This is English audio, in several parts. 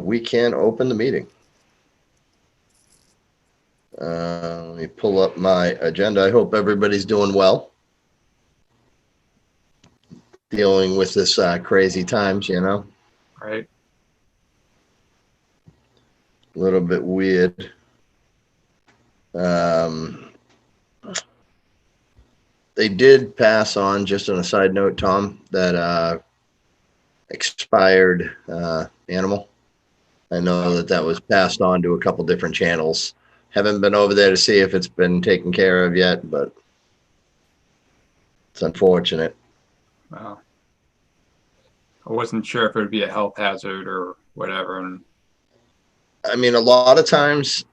we can open the meeting. Let me pull up my agenda. I hope everybody's doing well. Dealing with this crazy times, you know. Right. A little bit weird. They did pass on, just on a side note, Tom, that expired animal. I know that was passed on to a couple different channels. Haven't been over there to see if it's been taken care of yet, but it's unfortunate. Wow. I wasn't sure if it would be a health hazard or whatever. And I mean, a lot of times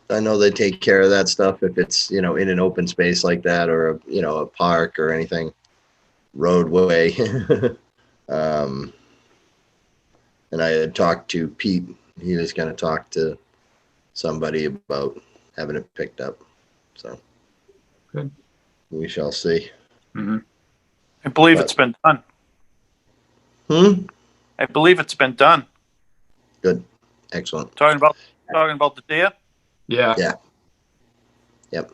I know they take care of that stuff if it's, in an open space like that, or, a park or anything, roadway. And I had talked to Pete. He was going to talk to somebody about having it picked up. So good. We shall see. Mm-hmm. I believe it's been done. I believe it's been done. Good. Excellent. Talking about the deer? Yeah. Yeah. Yep.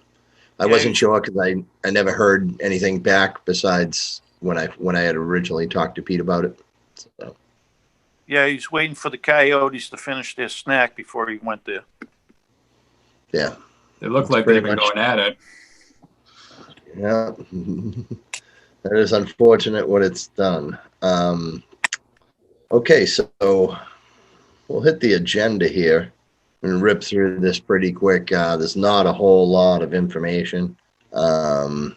I wasn't sure because I never heard anything back besides when I had originally talked to Pete about it. So. Yeah, he's waiting for the coyotes to finish their snack before he went there. Yeah. They look like they've been going at it. Yeah. That is unfortunate what it's done. Okay, so we'll hit the agenda here and rip through this pretty quick. There's not a whole lot of information. I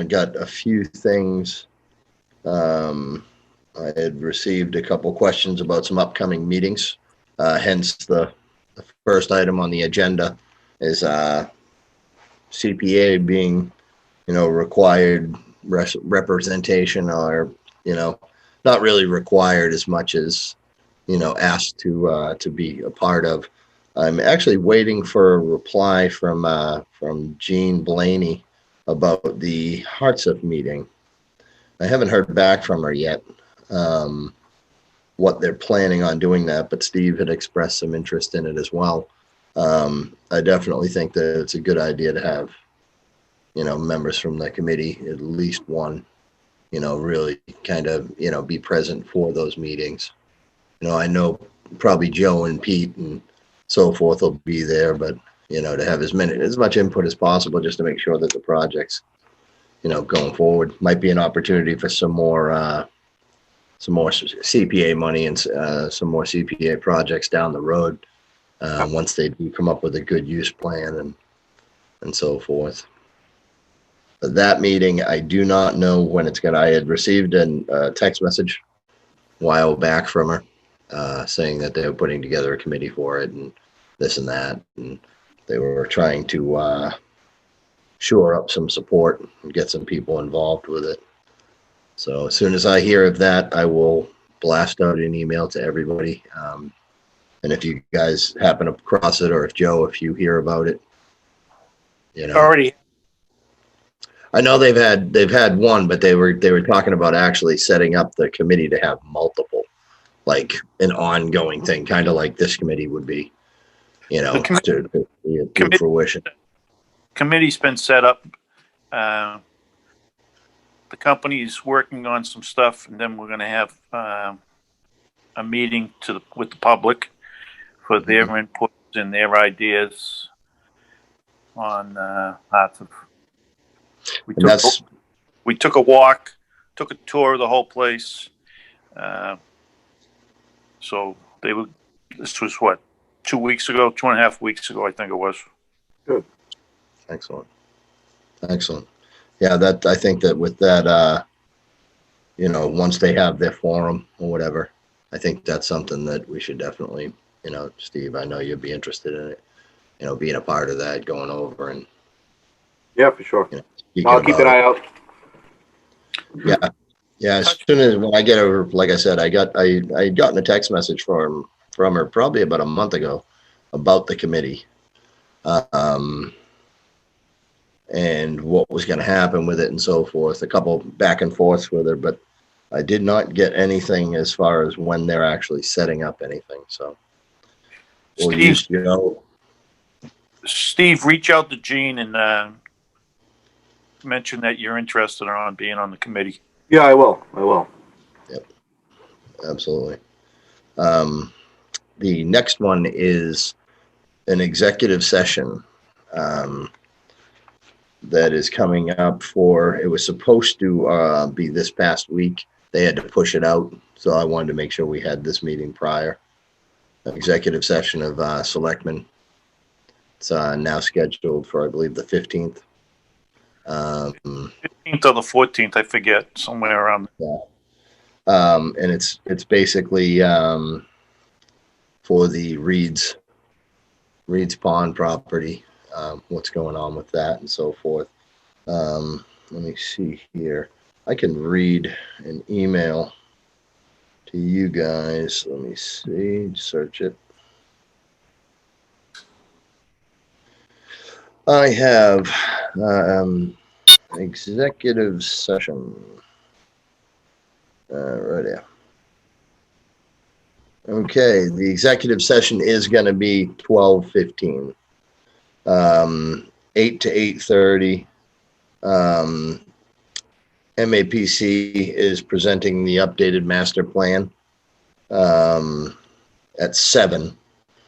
got a few things. I had received a couple questions about some upcoming meetings. Hence the first item on the agenda is CPA being, required representation, or, not really required as much as, asked to be a part of. I'm actually waiting for a reply from Jean Blaney about the Hartsuf meeting. I haven't heard back from her yet, what they're planning on doing that, but Steve had expressed some interest in it as well. I definitely think that it's a good idea to have, members from the committee, at least one, really kind of, be present for those meetings. I know probably Joe and Pete and so forth will be there, but, to have as much input as possible just to make sure that the projects, going forward might be an opportunity for some more CPA money and some more CPA projects down the road once they do come up with a good use plan and so forth. But that meeting, I do not know when it's going to. I had received a text message a while back from her saying that they were putting together a committee for it and this and that, and they were trying to shore up some support and get some people involved with it. So as soon as I hear of that, I will blast out an email to everybody. And if you guys happen to cross it, or if Joe, if you hear about it, Already. I know they've had one, but they were talking about actually setting up the committee to have multiple, like an ongoing thing, kind of like this committee would be, to fruition. Committee's been set up. The company's working on some stuff, and then we're going to have a meeting with the public for their input and their ideas on lots of. We took a walk, took a tour of the whole place. So this was what, 2 weeks ago, 2.5 weeks ago, I think it was. Good. Excellent. Yeah, I think that with that, once they have their forum or whatever, I think that's something that we should definitely, Steve, I know you'd be interested in it, being a part of that, going over and. Yeah, for sure. I'll keep an eye out. Yeah. As soon as when I get over, like I said, I had gotten a text message from her probably about a month ago about the committee. And what was going to happen with it and so forth, a couple back and forths with her, but I did not get anything as far as when they're actually setting up anything. So we'll Steve, use, you know, Steve, reach out to Gene and mention that you're interested on being on the committee. Yeah, I will. I will. absolutely. The next one is an executive session that is coming up for, it was supposed to be this past week. They had to push it out. So I wanted to make sure we had this meeting prior. An executive session of selectmen. It's now scheduled for, I believe, the 15th. 15th or the 14th, I forget, somewhere around. Yeah. And it's basically for the Reed's Pond property, what's going on with that and so forth. Let me see here. I can read an email to you guys. Let me see, search it. I have executive session. Right here. Okay, the executive session is going to be 12:15, 8 to 8:30. MAPC is presenting the updated master plan at 7,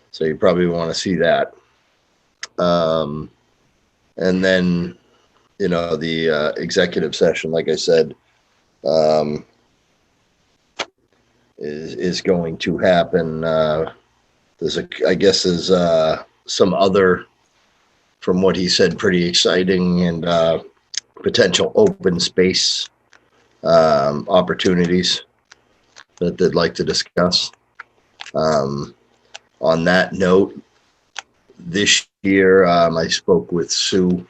so you probably want to see that. And then, you know, the executive session, like I said, is going to happen. I guess there's some other, from what he said, pretty exciting and potential open space opportunities that they'd like to discuss. On that note, this year I spoke with Sue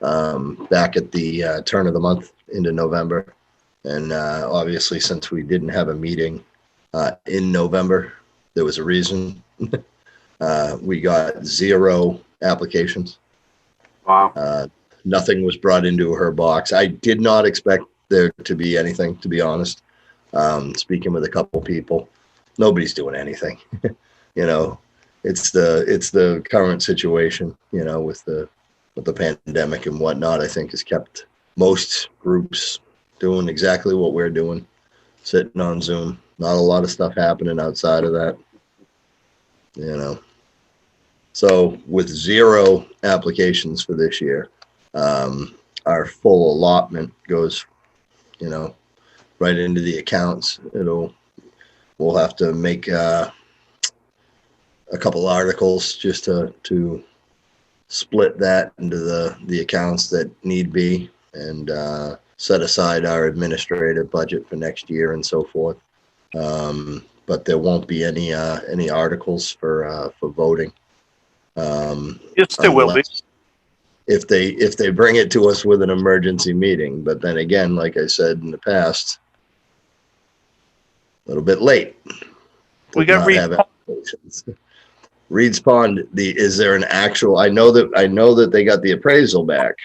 back at the turn of the month into November. And obviously, since we didn't have a meeting in November, there was a reason. We got 0 applications. Wow. Nothing was brought into her box. I did not expect there to be anything, to be honest. Speaking with a couple people, nobody's doing anything. You know, it's the current situation, you know, with the pandemic and whatnot, I think has kept most groups doing exactly what we're doing, sitting on Zoom. Not a lot of stuff happening outside of that, you know. So with 0 applications for this year, our full allotment goes, you know, right into the accounts. We'll have to make a couple articles just to split that into the accounts that need be, and set aside our administrative budget for next year and so forth. But there won't be any articles for voting. Yes, there will be. If they bring it to us with an emergency meeting. But then again, like I said in the past, a little bit late. We got Reed's Pond. Is there an actual? I know that they got the appraisal back.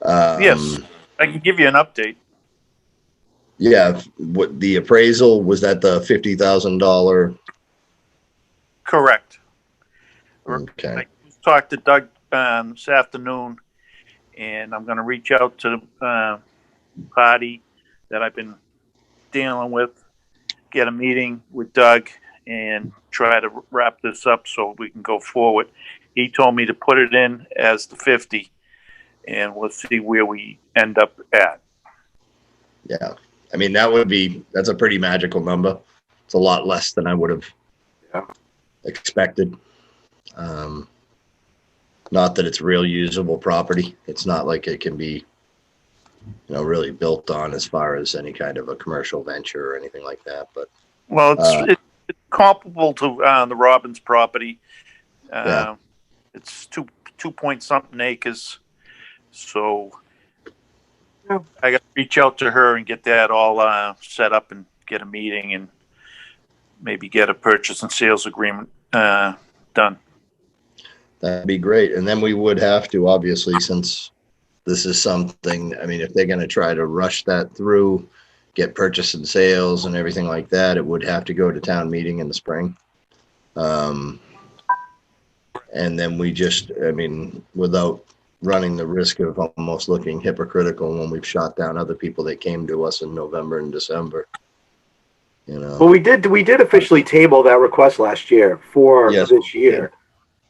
Yes, I can give you an update. Yeah, what the appraisal was, that the $50,000? Correct. Okay. I talked to Doug this afternoon, and I'm going to reach out to the party that I've been dealing with, get a meeting with Doug, and try to wrap this up so we can go forward. He told me to put it in as the 50, and we'll see where we end up at. Yeah, I mean that's a pretty magical number. It's a lot less than I would have expected. Not that it's real usable property. It's not like it can be, you know, really built on as far as any kind of a commercial venture or anything like that. But well, it's comparable to the Robbins property. Yeah. It's 2 point something acres. So I got to reach out to her and get that all set up and get a meeting and maybe get a purchase and sales agreement done. That'd be great. And then we would have to, obviously, since this is something, I mean, if they're going to try to rush that through, get purchase and sales and everything like that, it would have to go to town meeting in the spring. And then we just, I mean, without running the risk of almost looking hypocritical when we've shot down other people that came to us in November and December. You know. Well, we did officially table that request last year for Yes, this year.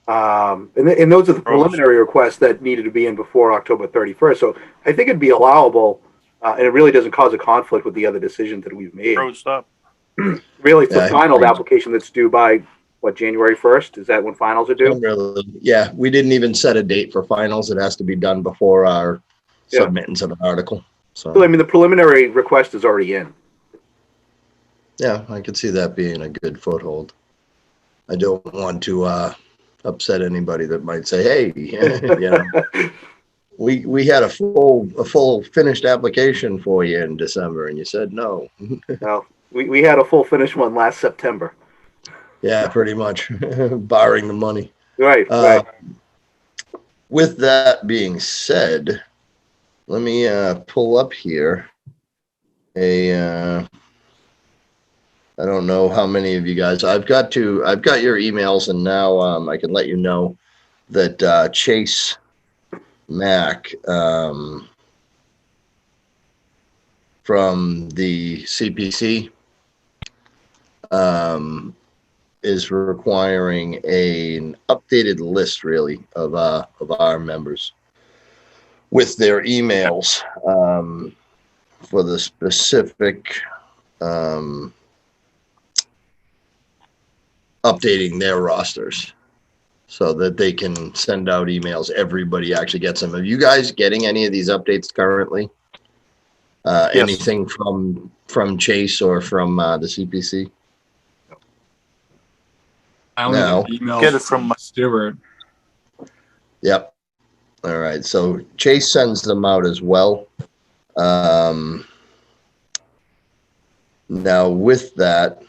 And those are the preliminary requests that needed to be in before October 31st. So I think it'd be allowable, and it really doesn't cause a conflict with the other decisions that we've made. Closed up. Really, it's Yeah, the final application that's due by, what, January 1st? Is that when finals are due? Yeah, we didn't even set a date for finals. It has to be done before our Yeah. submittance of an article. So, I So, mean, the preliminary request is already in. yeah, I could see that being a good foothold. I don't want to upset anybody that might say, "Hey, you know, we had a full finished application for you in December," and you said no. Well, we had a full finished one last September. Yeah, pretty much, barring the money. Right, right. With that being said, let me pull up here I don't know how many of you guys, I've got your emails, and now I can let you know that Chase Mack from the CPC is requiring an updated list, really, of our members with their emails for the specific updating their rosters so that they can send out emails. Everybody actually gets them. Are you guys getting any of these updates currently? Yes. Anything from Chase or from the CPC? I only get emails Get it from Stewart. Yep. All right. So Chase sends them out as well. Now with that,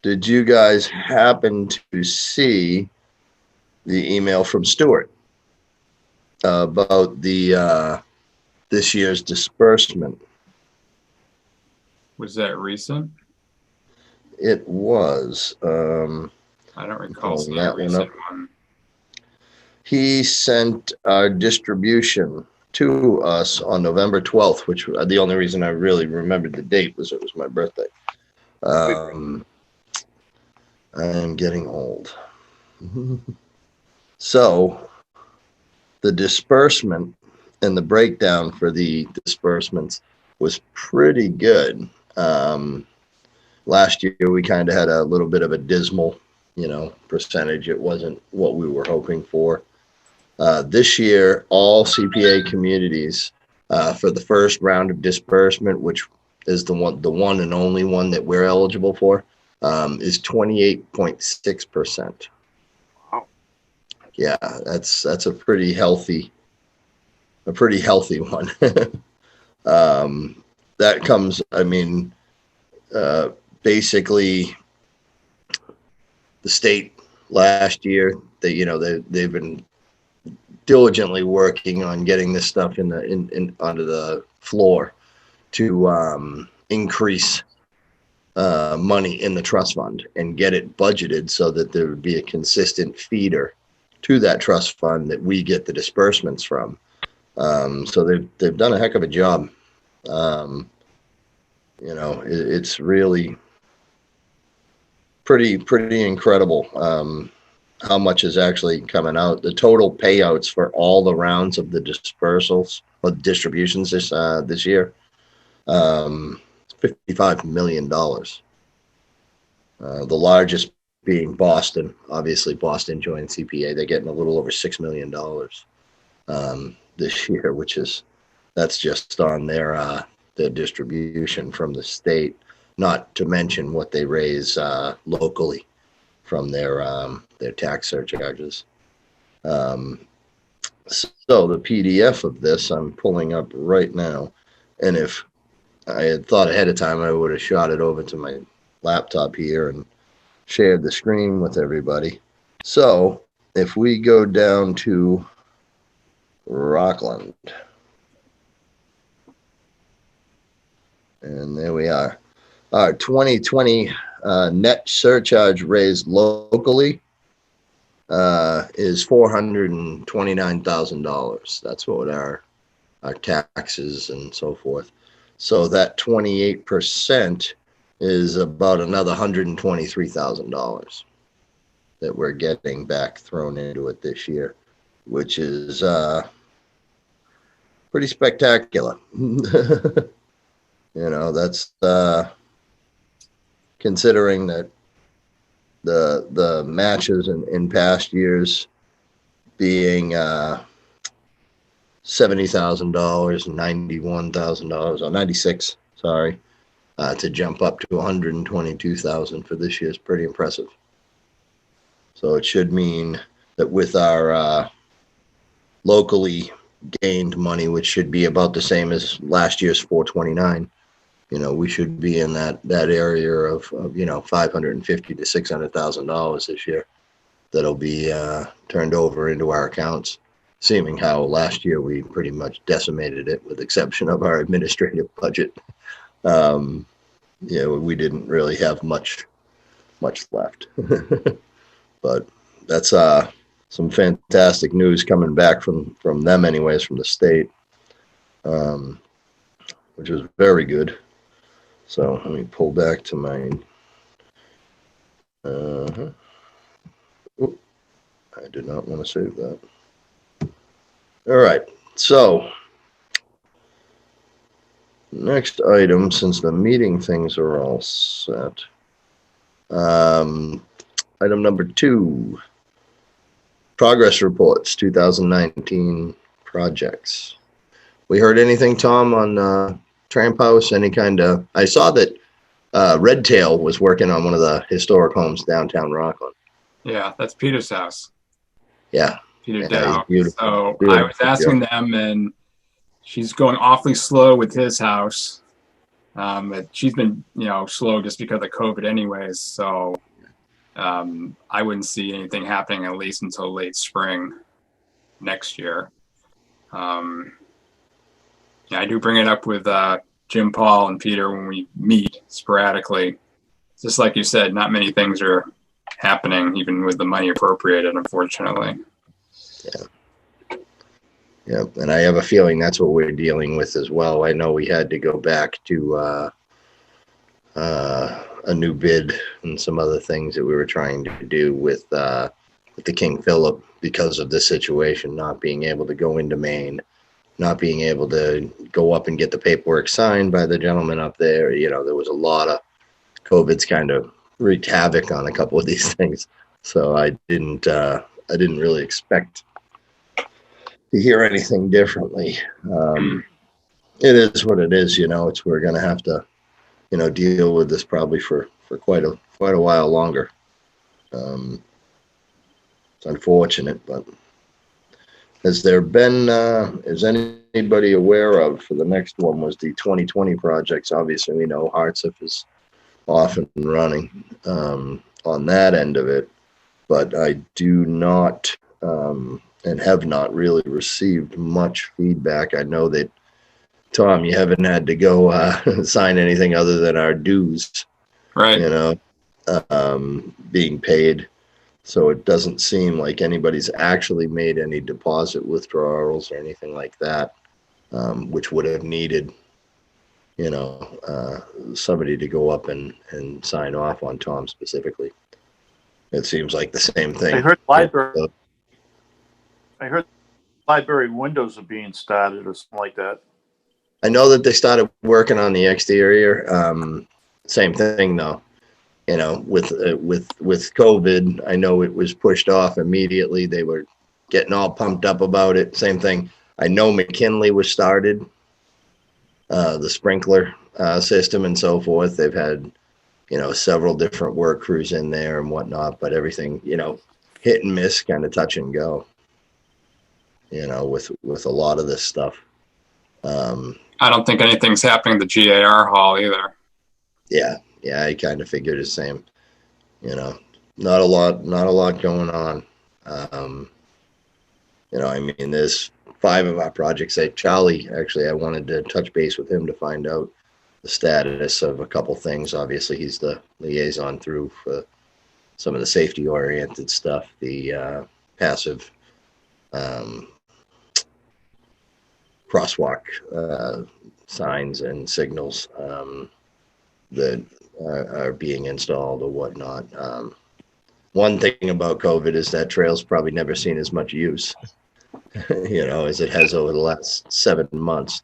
did you guys happen to see the email from Stewart about the this year's disbursement? Was that recent? It was. I don't recall seeing a recent one. He sent our distribution to us on November 12th, which the only reason I really remembered the date was it was my birthday. I'm getting old. So the disbursement and the breakdown for the disbursements was pretty good. Last year we kind of had a little bit of a dismal, percentage. It wasn't what we were hoping for. This year, all CPA communities for the first round of disbursement, which is the one and only one that we're eligible for, is 28.6%. Wow. Yeah, that's a pretty healthy one. That comes, basically the state last year, they've been diligently working on getting this stuff onto the floor to increase money in the trust fund and get it budgeted so that there would be a consistent feeder to that trust fund that we get the disbursements from. So they've done a heck of a job. It's really pretty incredible how much is actually coming out. The total payouts for all the rounds of the dispersals or distributions this year, $55 million. The largest being Boston. Obviously, Boston joined CPA. They're getting a little over $6 million this year, that's just on their distribution from the state, not to mention what they raise locally from their tax surcharges. So the PDF of this I'm pulling up right now, and if I had thought ahead of time, I would have shot it over to my laptop here and shared the screen with everybody. So if we go down to Rockland, And there we are. Our 2020 net surcharge raised locally is $429,000. That's what our taxes and so forth. So that 28% is about another $123,000 that we're getting back thrown into it this year, which is pretty spectacular. That's considering that the matches in past years being $70,000, $91,000, or 96, sorry, to jump up to 122,000 for this year is pretty impressive. So it should mean that with our locally gained money, which should be about the same as last year's 429, we should be in that area of $550,000 to $600,000 this year that'll be turned over into our accounts, seeming how last year we pretty much decimated it with exception of our administrative budget. We didn't really have much left. But that's some fantastic news coming back from them anyways, from the state, which was very good. So let me pull back to my I did not want to save that. All right, so next item, since the meeting things are all set, item number 2, progress reports, 2019 projects. We heard anything, Tom, on Tramp House? Any kind of? I saw that Red Tail was working on one of the historic homes downtown Rockland. Yeah, that's Peter's house. Yeah. Peter Yeah, Dow. beautiful. So Beautiful. I was asking them, and she's going awfully slow with his house. But she's been, slow just because of COVID anyways. So I wouldn't see anything happening at least until late spring next year. I do bring it up with Jim, Paul, and Peter when we meet sporadically. Just like you said, not many things are happening, even with the money appropriated, unfortunately. Yeah, and I have a feeling that's what we're dealing with as well. I know we had to go back to a new bid and some other things that we were trying to do with the King Philip because of this situation, not being able to go into Maine, not being able to go up and get the paperwork signed by the gentleman up there. There was a lot of COVID's kind of wreaked havoc on a couple of these things. So I didn't really expect to hear anything differently. It is what it is, we're going to have to, deal with this probably for quite a while longer. It's unfortunate, but has there been, is anybody aware of, for the next one was the 2020 projects? Obviously, we know Hartsef is off and running on that end of it, but I do not and have not really received much feedback. I know that, Tom, you haven't had to go sign anything other than our dues, Right. Being paid. So it doesn't seem like anybody's actually made any deposit withdrawals or anything like that, which would have needed, somebody to go up and sign off on Tom specifically. It seems like the same thing. I heard library windows are being started or something like that. I know that they started working on the exterior. Same thing though, with COVID, I know it was pushed off immediately. They were getting all pumped up about it. Same thing. I know McKinley was started, the sprinkler system and so forth. They've had, several different work crews in there and whatnot, but everything, hit and miss, kind of touch and go, with a lot of this stuff. I don't think anything's happening at the GAR hall either. Yeah, I kind of figured the same. Not a lot going on. There's 5 of our projects. Charlie, actually, I wanted to touch base with him to find out the status of a couple things. Obviously, he's the liaison through for some of the safety oriented stuff, the passive crosswalk signs and signals that are being installed or whatnot. One thing about COVID is that trail's probably never seen as much use, as it has over the last 7 months.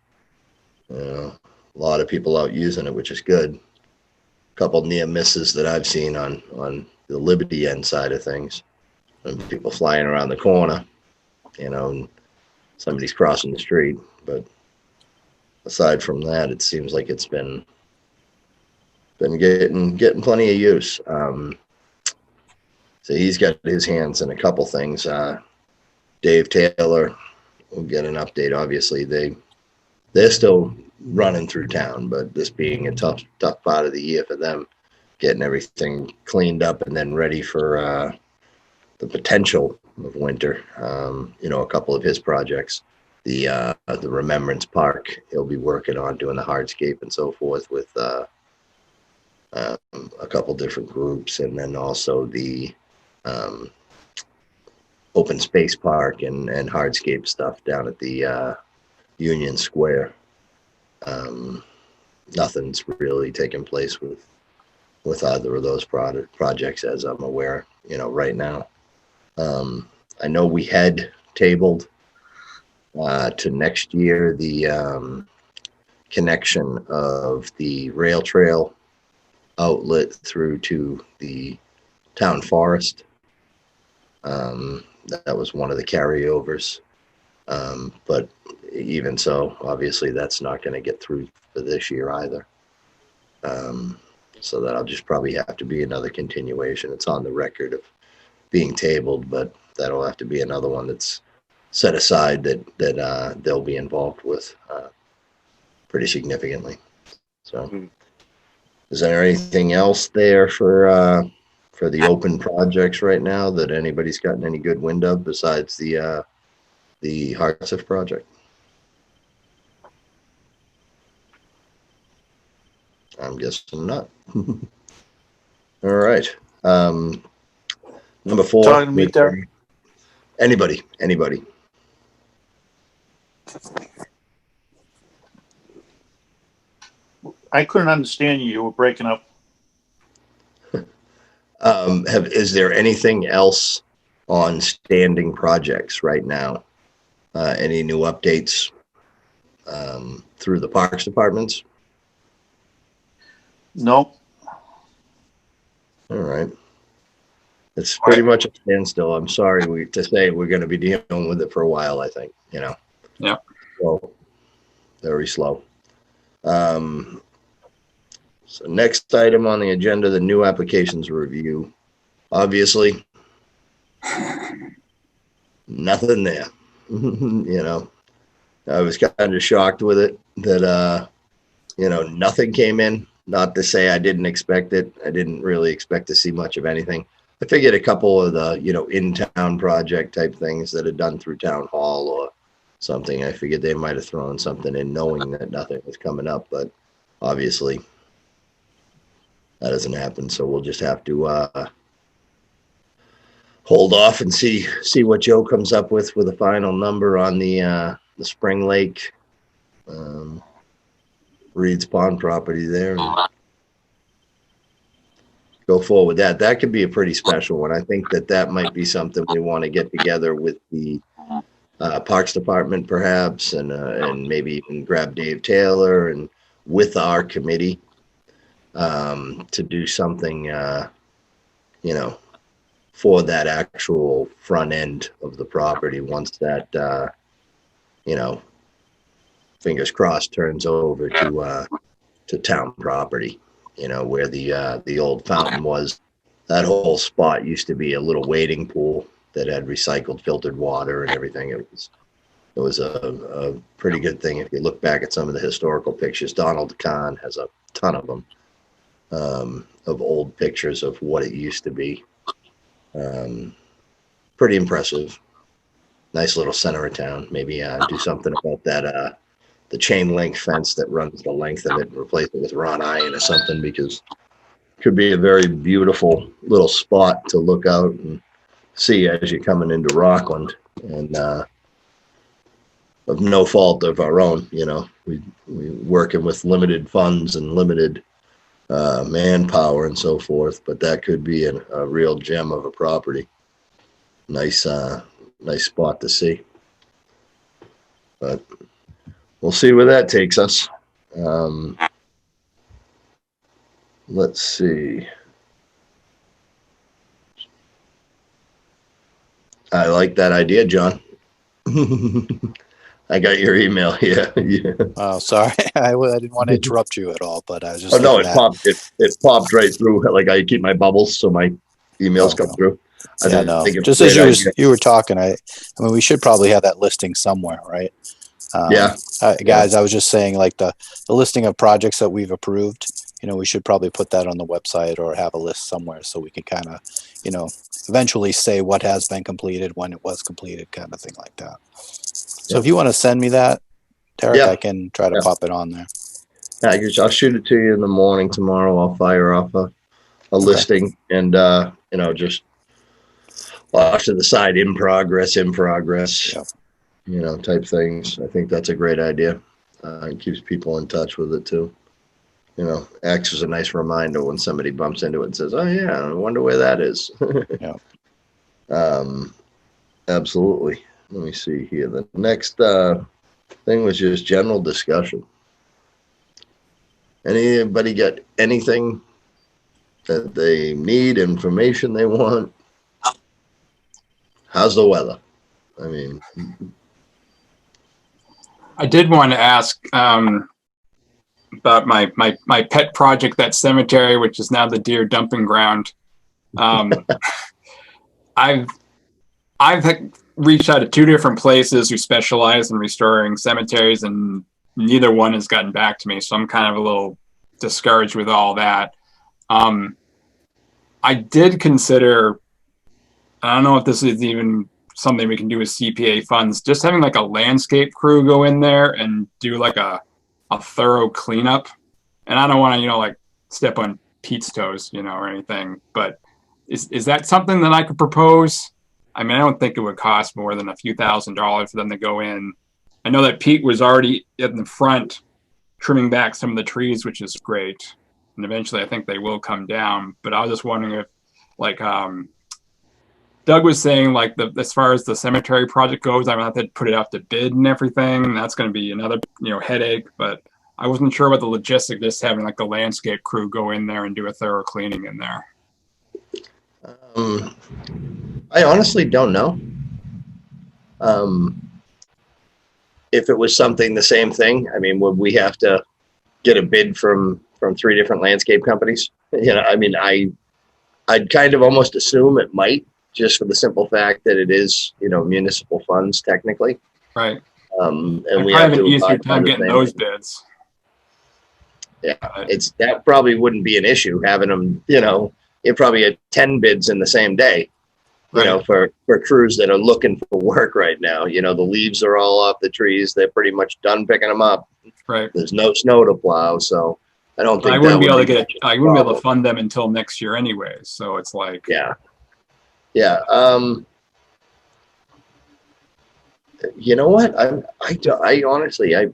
A lot of people out using it, which is good. A couple near misses that I've seen on the Liberty end side of things, and people flying around the corner, and somebody's crossing the street. But aside from that, it seems like it's been getting plenty of use. So he's got his hands in a couple things. Dave Taylor will get an update. Obviously, they're still running through town, but this being a tough part of the year for them, getting everything cleaned up and then ready for the potential of winter. A couple of his projects, the Remembrance Park, he'll be working on doing the hardscape and so forth with a couple different groups, and then also the open space park and hardscape stuff down at the Union Square. Nothing's really taken place with either of those projects as I'm aware, right now. I know we had tabled to next year the connection of the rail trail outlet through to the town forest. That was one of the carryovers. But even so, obviously that's not going to get through for this year either. So that'll just probably have to be another continuation. It's on the record of being tabled, but that'll have to be another one that's set aside that they'll be involved with pretty significantly. So is there anything else there for the open projects right now that anybody's gotten any good wind of besides the Hartsif project? I'm guessing not. All right. Number 4. Talking to me, Derek? Anybody. I couldn't understand you. You were breaking up. Is there anything else on standing projects right now? Any new updates through the parks departments? No. All right. It's pretty much a standstill. I'm sorry to say we're going to be dealing with it for a while, I think, Yeah. So very slow. So next item on the agenda, the new applications review. Obviously, nothing there. I was kind of shocked with it that, nothing came in. Not to say I didn't expect it. I didn't really expect to see much of anything. I figured a couple of the, in-town project type things that are done through town hall or something. I figured they might have thrown something in knowing that nothing was coming up, but obviously that doesn't happen. So we'll just have to hold off and see what Joe comes up with a final number on the Spring Lake Reed's Pond property there. And go forward with that. That could be a pretty special one. I think that might be something we want to get together with the Parks Department perhaps, and maybe even grab Dave Taylor and with our committee to do something, for that actual front end of the property once that, fingers crossed, turns over to town property, where the old fountain was. That whole spot used to be a little wading pool that had recycled filtered water and everything. It was a pretty good thing. If you look back at some of the historical pictures, Donald Kahn has a ton of them, of old pictures of what it used to be. Pretty impressive. Nice little center of town. Maybe do something about chain link fence that runs the length of it and replace it with wrought iron or something, because it could be a very beautiful little spot to look out and see as you're coming into Rockland. And of no fault of our own, we working with limited funds and limited manpower and so forth, but that could be a real gem of a property. Nice spot to see. But we'll see where that takes us. Let's see. I like that idea, John. I got your email here. Yeah. Oh, sorry. I didn't want to interrupt you at all, but I was just Oh no, looking at. it popped right through. Like I keep my bubbles so my emails come through. Yeah, no. Just as you were talking, I mean, we should probably have that listing somewhere, right? Yeah. Guys, I was just saying, like the listing of projects that we've approved. We should probably put that on the website or have a list somewhere so we can kind of, eventually say what has been completed, when it was completed, kind of thing like that. So if you want to send me that, Derek, I can try to pop it on there. Yeah, I'll shoot it to you in the morning tomorrow. I'll fire off a listing and, just off to the side, in progress, type things. I think that's a great idea. It keeps people in touch with it too. Acts as a nice reminder when somebody bumps into it and says, oh yeah, I wonder where that is. Yeah. Absolutely. Let me see here. The next thing was just general discussion. Anybody got anything that they need, information they want? How's the weather? I mean, I did want to ask about my pet project, that cemetery, which is now the deer dumping ground. I've reached out to 2 different places who specialize in restoring cemeteries, and neither one has gotten back to me. So I'm kind of a little discouraged with all that. I did consider, I don't know if this is even something we can do with CPA funds, just having like a landscape crew go in there and do like a thorough cleanup. And I don't want to, like step on Pete's toes, or anything, but is that something that I could propose? I mean, I don't think it would cost more than a few $1,000s for them to go in. I know that Pete was already in the front trimming back some of the trees, which is great. And eventually I think they will come down. But I was just wondering if, like, Doug was saying, like, as far as the cemetery project goes, I'm going to have to put it out to bid and everything. That's going to be another, headache. But I wasn't sure about the logistics, just having like a landscape crew go in there and do a thorough cleaning in there. I honestly don't know. If it was something, the same thing, I mean, would we have to get a bid from 3 different landscape companies? I mean, I'd kind of almost assume it might, just for the simple fact that it is, municipal funds technically. Right. And we have an easier time getting those bids. Yeah, that probably wouldn't be an issue having them, you probably had 10 bids in the same day, for crews that are looking for work right now. The leaves are all off the trees. They're pretty much done picking them up. Right. There's no snow to plow. So I don't think I wouldn't be able to fund them until next year anyway. So it's like, yeah. You know what? I honestly, I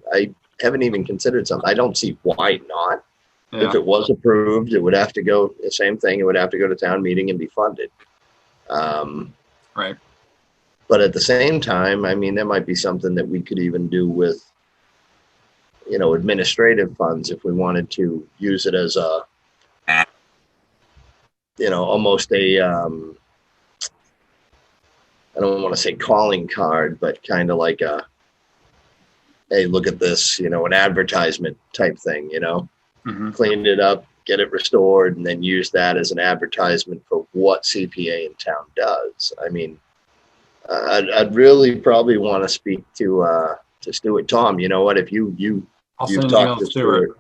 haven't even considered something. I don't see why not. Yeah. If it was approved, it would have to go the same thing. It would have to go to town meeting and be funded. Right. But at the same time, I mean, there might be something that we could even do with, administrative funds if we wanted to use it as a, almost a, I don't want to say calling card, but kind of like a, hey, look at this, an advertisement type thing, Mm-hmm. Clean it up, get it restored, and then use that as an advertisement for what CPA in town does. I mean, I'd really probably want to speak to Stuart. Tom, you know what? If you've talked to Stuart,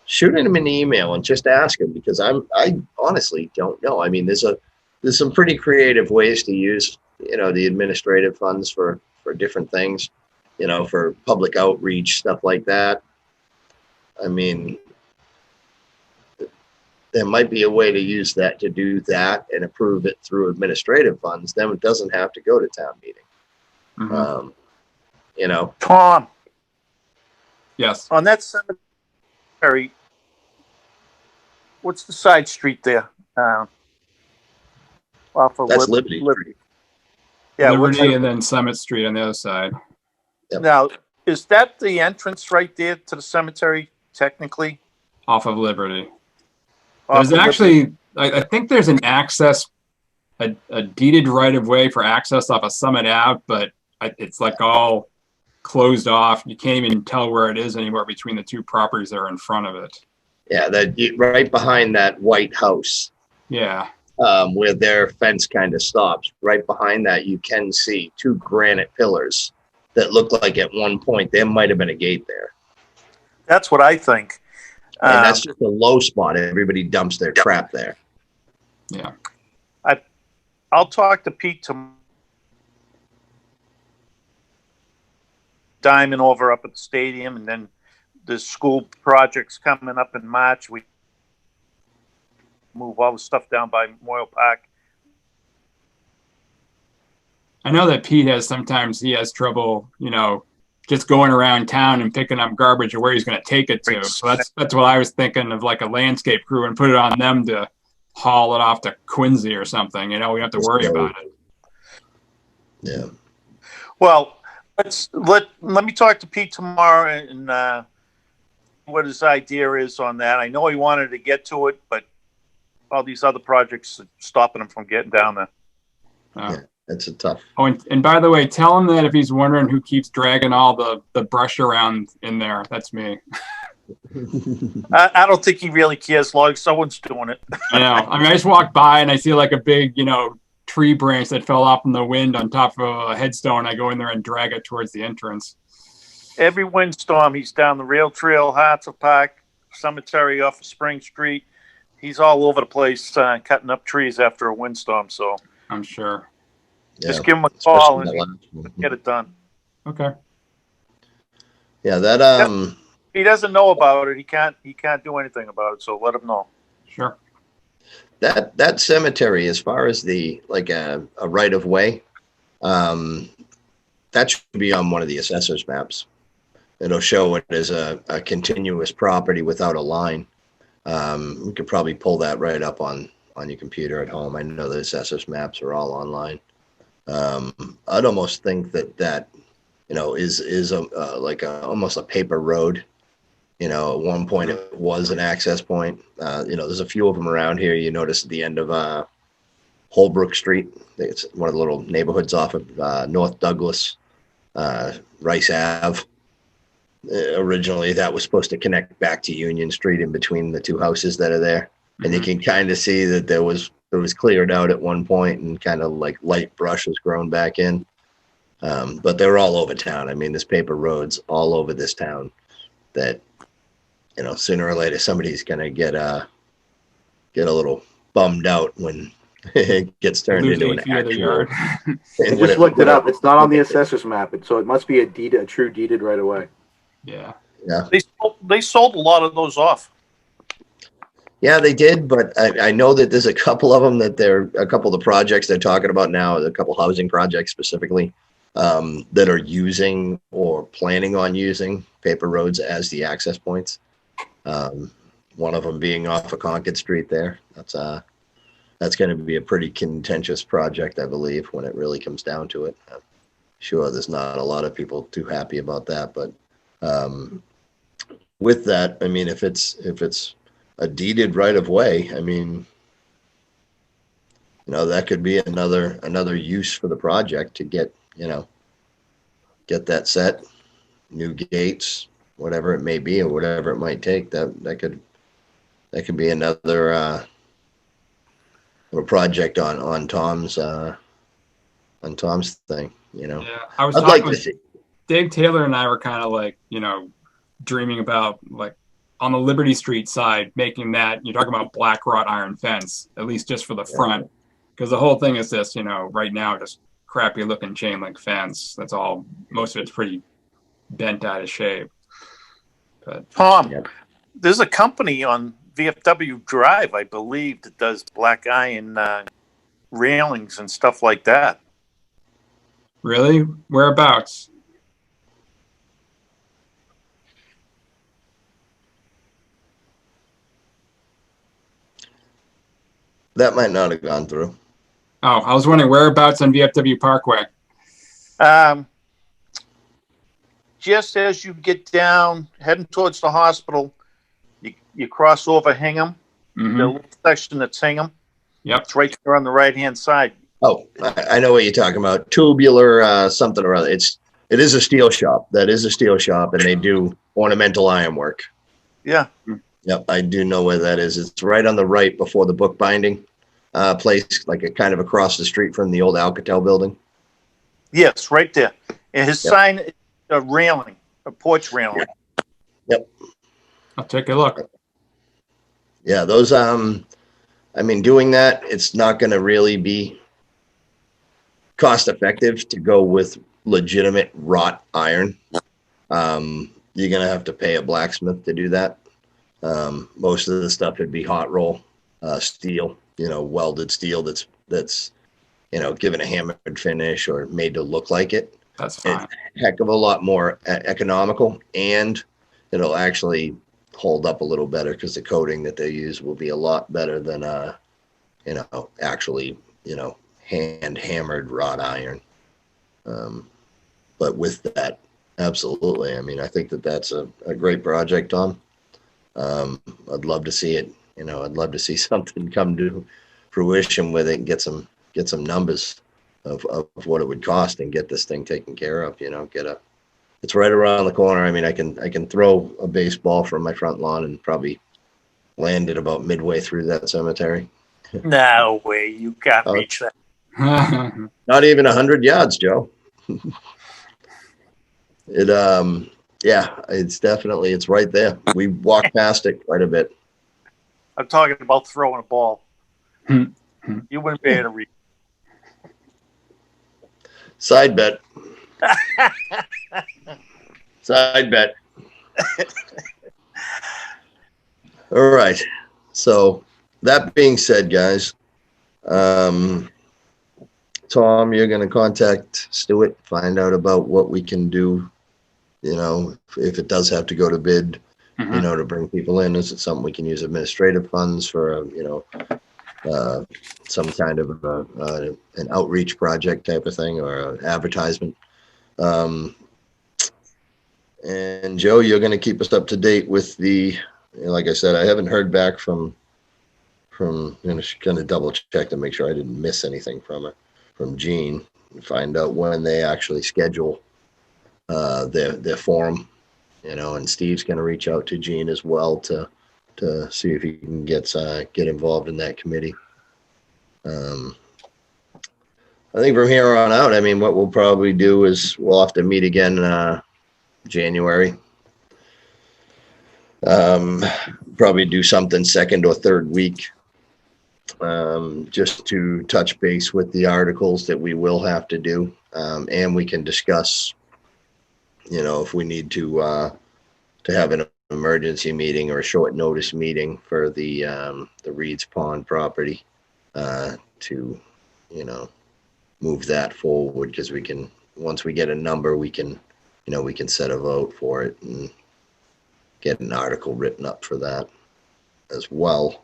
shoot him an email and just ask him, because I honestly don't know. I mean, there's some pretty creative ways to use, the administrative funds for different things. for public outreach, stuff like that. I mean, there might be a way to use that to do that and approve it through administrative funds. Then it doesn't have to go to town meeting. Mhm. Tom, Yes. on that cemetery, what's the side street there? Off of That's Liberty Street. Yeah, what's Liberty and then Summit Street on the other side. Yep. now? Is that the entrance right there to the cemetery? Technically, Off of Liberty. Off There's of actually, I think there's an access, a deeded right of way for access off of Summit Ave, but it's like all closed off. You can't even tell where it is anymore between the two properties that are in front of it. Yeah, right behind that white house, Yeah. where their fence kind of stops. Right behind that, you can see two granite pillars that look like at one point there might have been a gate there. That's what I think. And that's just a low spot. Everybody dumps their crap there. Yeah. I'll talk to Pete tomorrow. Diamond over up at the stadium, and then the school projects coming up in March. We move all the stuff down by Memorial Park. I know that Pete sometimes he has trouble, just going around town and picking up garbage or where he's going to take it to. So that's what I was thinking of, like a landscape crew, and put it on them to haul it off to Quincy or something. We don't have to worry about it. Yeah. Well, let me talk to Pete tomorrow and what his idea is on that. I know he wanted to get to it, but all these other projects are stopping him from getting down there. Yeah, it's a tough. Oh, and by the way, tell him that if he's wondering who keeps dragging all the brush around in there, that's me. I don't think he really cares, as long as someone's doing it. I know. I mean, I just walked by and I see like a big, tree branch that fell off in the wind on top of a headstone. I go in there and drag it towards the entrance. Every windstorm, he's down the rail trail, Hartsel Park, cemetery off of Spring Street. He's all over the place cutting up trees after a windstorm. So I'm sure. Yeah, just give him a call especially and get it done. Okay. Yeah, that He doesn't know about it. He can't do anything about it. So let him know. Sure. that cemetery, as far as the a right of way, that should be on one of the assessor's maps. It'll show it as a continuous property without a line. We could probably pull that right up on your computer at home. I know the assessor's maps are all online. I'd almost think that is almost a paper road. At one point it was an access point. There's a few of them around here. You notice at the end of Holbrook Street. It's one of the little neighborhoods off of North Douglas, Rice Ave. Originally, that was supposed to connect back to Union Street in between the two houses that are there. And you can kind of see that it was cleared out at one point and kind of like light brush was grown back in. But they're all over town. I mean, there's paper roads all over this town that, sooner or later somebody's going to get a little bummed out when it gets turned into an actual yard. I just looked it up. It's not on the assessor's map, so it must be a true deeded right away. Yeah. Yeah. They sold a lot of those off. Yeah, they did, but I know that there's a couple of them a couple of the projects they're talking about now, a couple housing projects specifically, that are using or planning on using paper roads as the access points. One of them being off of Concord Street there. That's going to be a pretty contentious project, I believe, when it really comes down to it. I'm sure there's not a lot of people too happy about that, but with that, I mean, if it's a deeded right of way, I mean, that could be another use for the project to get that set, new gates, whatever it may be, or whatever it might take. That could be another project on Tom's thing. Yeah, I was I'd talking like to with see. Dave Taylor and I were kind of like, dreaming about like on the Liberty Street side, making that, you're talking about black wrought iron fence, at least just for the front. Because the whole thing is this, right now, just crappy looking chain link fence. That's all, most of it's pretty bent out of shape. But Tom, Yeah. there's a company on VFW Drive, I believe, that does black iron railings and stuff like that. really, whereabouts? That might not have gone through. Oh, I was wondering whereabouts on VFW Parkway. Just as you get down, heading towards the hospital, you cross over Hingham, the Mm-hmm. little section that's Hingham. Yep. It's right there on the right-hand side. Oh, I know what you're talking about. Tubular something or other. It is a steel shop. That is a steel shop, and they do ornamental ironwork. Yeah. Yep, I do know where that is. It's right on the right before the bookbinding place, like kind of across the street from the old Alcatel building. Yes, right there. And his Yep. sign is a railing, a porch railing. Yep. I'll take a look. Yeah, those I mean, doing that, it's not going to really be cost effective to go with legitimate wrought iron. You're going to have to pay a blacksmith to do that. Most of the stuff would be hot roll steel, welded steel that's given a hammered finish or made to look like it. That's fine. It's a heck of a lot more economical, and it'll actually hold up a little better because the coating that they use will be a lot better than actually hand hammered wrought iron. But with that, absolutely. I mean, I think that's a great project, Tom. I'd love to see it. I'd love to see something come to fruition with it and get some numbers of what it would cost and get this thing taken care of. It's right around the corner. I mean, I can throw a baseball from my front lawn and probably land it about midway through that cemetery. No way, you can't Oh. reach that. Not even 100 yards, Joe. It's right there. We walk past it quite a bit. I'm talking about throwing a ball. Hmm. You wouldn't be able to reach. Side bet. Side bet. All right. So that being said, guys, Tom, you're going to contact Stuart, find out about what we can do. If it does have to go to bid, Mhm. to bring people in, is it something we can use administrative funds for, some kind of an outreach project type of thing or an advertisement? And Joe, you're going to keep us up to date with like I said, I haven't heard back from she's going to double check to make sure I didn't miss anything from Jean, and find out when they actually schedule their forum, and Steve's going to reach out to Jean as well to see if he can get involved in that committee. I think from here on out, I mean, what we'll probably do is we'll have to meet again January. Probably do something second or third week, just to touch base with the articles that we will have to do, and we can discuss, if we need to have an emergency meeting or a short notice meeting for the Reed's Pond property, to move that forward, because we can, once we get a number, we can set a vote for it and get an article written up for that as well.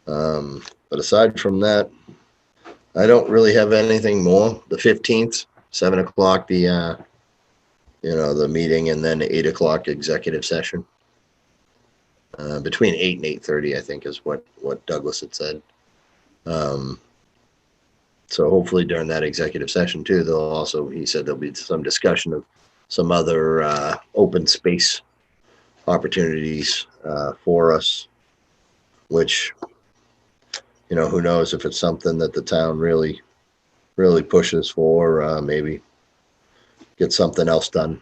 But aside from that, I don't really have anything more. The 15th, 7 o'clock, the meeting, and then 8 o'clock executive session. Between 8 and 8:30, I think, is what Douglas had said. So hopefully during that executive session too, he said there'll be some discussion of some other open space opportunities for us, which, who knows if it's something that the town really pushes for, maybe get something else done,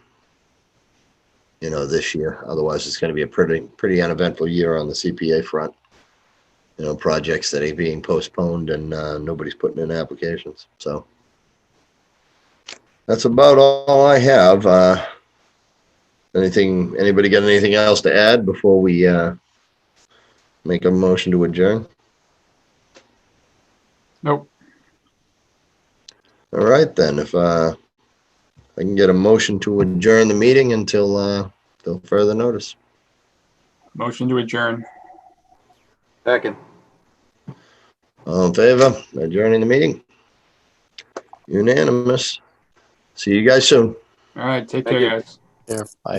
this year. Otherwise, it's going to be a pretty uneventful year on the CPA front. Projects that are being postponed and nobody's putting in applications. So that's about all I have. Anybody got anything else to add before we make a motion to adjourn? Nope. All right, then, if I can get a motion to adjourn the meeting until further notice. Motion to adjourn. Second. All in favor, adjourning the meeting? Unanimous. See you guys soon. All right. Take Thank care, you. guys. Here, bye.